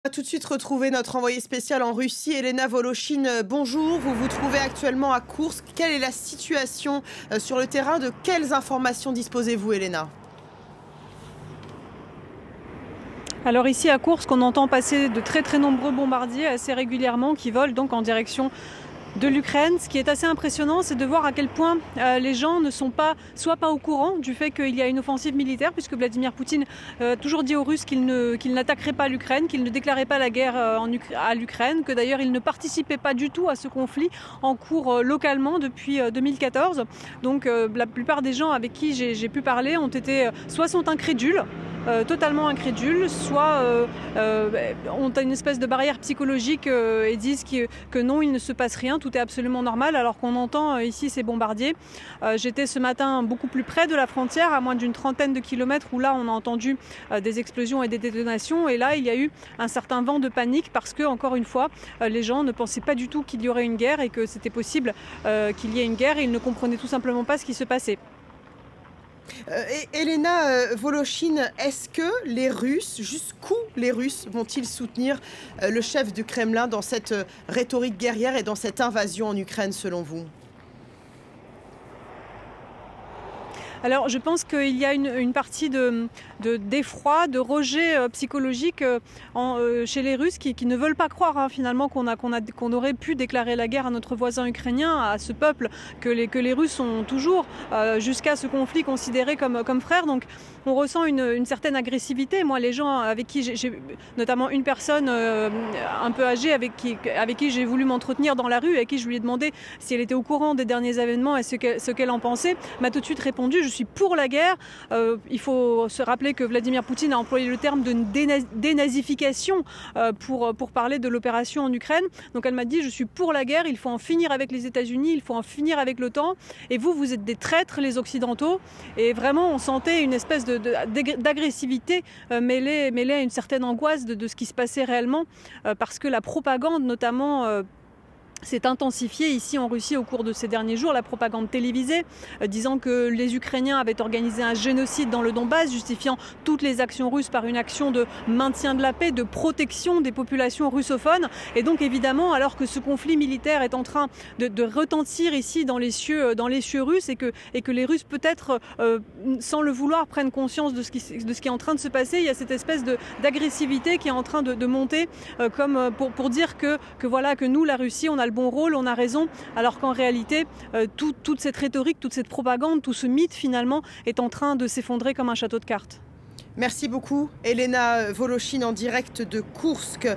On va tout de suite retrouver notre envoyée spéciale en Russie, Elena Volochine. Bonjour, vous vous trouvez actuellement à Koursk. Quelle est la situation sur le terrain? De quelles informations disposez-vous, Elena? Alors ici à Koursk, on entend passer de très nombreux bombardiers assez régulièrement qui volent donc en direction de l'Ukraine. Ce qui est assez impressionnant, c'est de voir à quel point les gens ne sont pas au courant du fait qu'il y a une offensive militaire, puisque Vladimir Poutine a toujours dit aux Russes qu'il n'attaquerait pas l'Ukraine, qu'il ne déclarait pas la guerre à l'Ukraine, que d'ailleurs il ne participait pas du tout à ce conflit en cours localement depuis 2014. Donc la plupart des gens avec qui j'ai pu parler soit sont incrédules, totalement incrédules, soit ont une espèce de barrière psychologique et disent que non, il ne se passe rien, tout est absolument normal, alors qu'on entend ici ces bombardiers. J'étais ce matin beaucoup plus près de la frontière, à moins d'une trentaine de kilomètres, où là on a entendu des explosions et des détonations, et là il y a eu un certain vent de panique parce que, encore une fois, les gens ne pensaient pas du tout qu'il y aurait une guerre et que c'était possible qu'il y ait une guerre, et ils ne comprenaient tout simplement pas ce qui se passait. Elena Volochine, est-ce que les Russes, jusqu'où les Russes vont-ils soutenir le chef du Kremlin dans cette rhétorique guerrière et dans cette invasion en Ukraine, selon vous? Alors je pense qu'il y a une partie d'effroi, de rejet psychologique chez les Russes qui ne veulent pas croire finalement qu'on aurait pu déclarer la guerre à notre voisin ukrainien, à ce peuple que les Russes ont toujours, jusqu'à ce conflit, considéré comme frère. Donc on ressent une certaine agressivité. Moi, les gens avec qui j'ai notamment une personne un peu âgée avec qui j'ai voulu m'entretenir dans la rue, et à qui je lui ai demandé si elle était au courant des derniers événements et ce qu'elle en pensait, m'a tout de suite répondu: je suis pour la guerre. Il faut se rappeler que Vladimir Poutine a employé le terme de dénazification pour parler de l'opération en Ukraine. Donc elle m'a dit: je suis pour la guerre, il faut en finir avec les États-Unis, il faut en finir avec l'OTAN, et vous êtes des traîtres, les Occidentaux. Et vraiment, on sentait une espèce d'agressivité mêlée à une certaine angoisse de ce qui se passait réellement, parce que la propagande, notamment, s'est intensifiée ici en Russie au cours de ces derniers jours, la propagande télévisée, disant que les Ukrainiens avaient organisé un génocide dans le Donbass, justifiant toutes les actions russes par une action de maintien de la paix, de protection des populations russophones. Et donc évidemment, alors que ce conflit militaire est en train de retentir ici dans les cieux russes, et que les Russes, peut-être sans le vouloir, prennent conscience de ce qui est en train de se passer, il y a cette espèce d'agressivité qui est en train de monter, comme pour dire que voilà, que nous, la Russie, on a le bon rôle, on a raison, alors qu'en réalité, toute cette rhétorique, toute cette propagande, tout ce mythe finalement est en train de s'effondrer comme un château de cartes. Merci beaucoup, Elena Volochine, en direct de Koursk.